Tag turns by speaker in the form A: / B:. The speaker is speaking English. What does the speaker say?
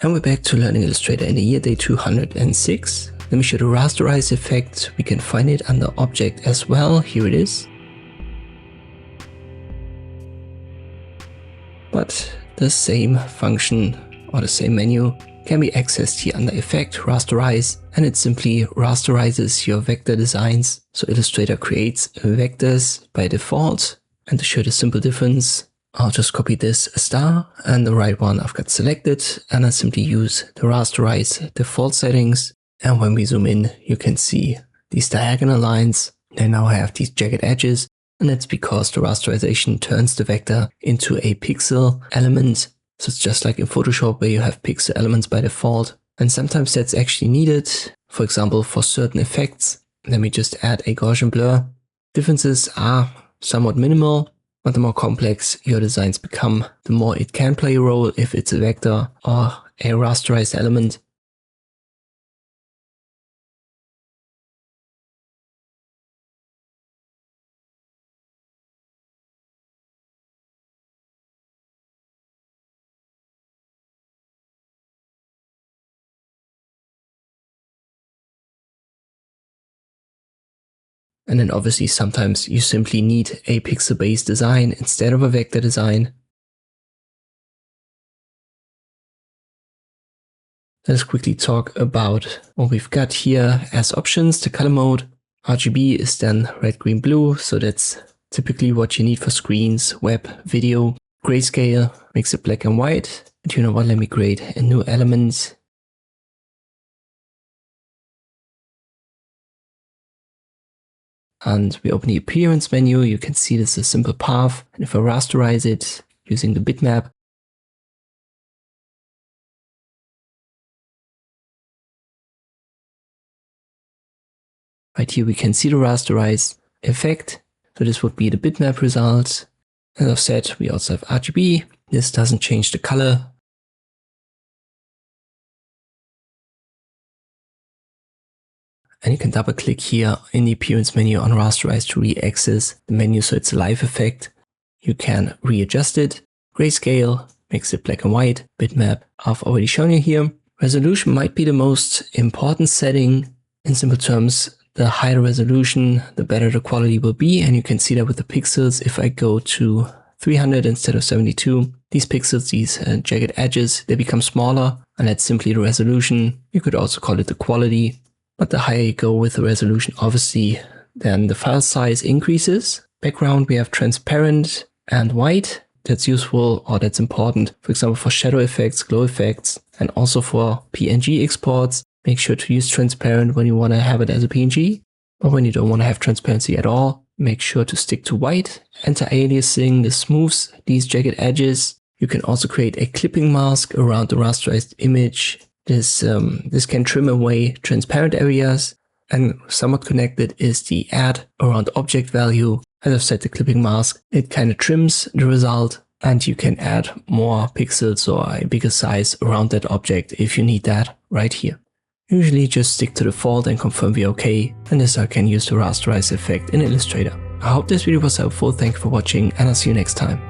A: And we're back to learning Illustrator in the year day 206. Let me show the Rasterize effect. We can find it under Object as well. Here it is. But the same function or the same menu can be accessed here under Effect, Rasterize, and it simply rasterizes your vector designs. So Illustrator creates vectors by default. And to show the simple difference, I'll just copy this star and the right one I've got selected, and I simply use the Rasterize default settings. And when we zoom in, you can see these diagonal lines. They now have these jagged edges, and that's because the rasterization turns the vector into a pixel element. So it's just like in Photoshop where you have pixel elements by default. And sometimes that's actually needed. For example, for certain effects, let me just add a Gaussian blur. Differences are somewhat minimal. But the more complex your designs become, the more it can play a role if it's a vector or a rasterized element. And then obviously sometimes you simply need a pixel-based design instead of a vector design. Let's quickly talk about what we've got here as options. The color mode, RGB is then red, green, blue. So that's typically what you need for screens, web, video. Grayscale makes it black and white. And you know what, let me create a new element. And we open the appearance menu. You can see this is a simple path. And if I rasterize it using the bitmap, right here we can see the rasterize effect. So this would be the bitmap result. As I've said, we also have RGB. This doesn't change the color. And you can double click here in the appearance menu on rasterize to re-access the menu so it's a live effect. You can readjust it. Grayscale makes it black and white. Bitmap I've already shown you here. Resolution might be the most important setting. In simple terms, the higher the resolution, the better the quality will be. And you can see that with the pixels. If I go to 300 instead of 72, these pixels, these jagged edges, they become smaller. And that's simply the resolution. You could also call it the quality. But the higher you go with the resolution, obviously, then the file size increases. Background, we have transparent and white. That's useful or that's important, for example, for shadow effects, glow effects, and also for PNG exports. Make sure to use transparent when you want to have it as a PNG. But when you don't want to have transparency at all, make sure to stick to white. Anti-aliasing, this smooths these jagged edges. You can also create a clipping mask around the rasterized image. This can trim away transparent areas, and somewhat connected is the add around object value. As I've said, the clipping mask, it kind of trims the result, and you can add more pixels or a bigger size around that object if you need that right here. Usually just stick to default and confirm we're okay, and this I can use the rasterize effect in Illustrator. I hope this video was helpful, thank you for watching, and I'll see you next time.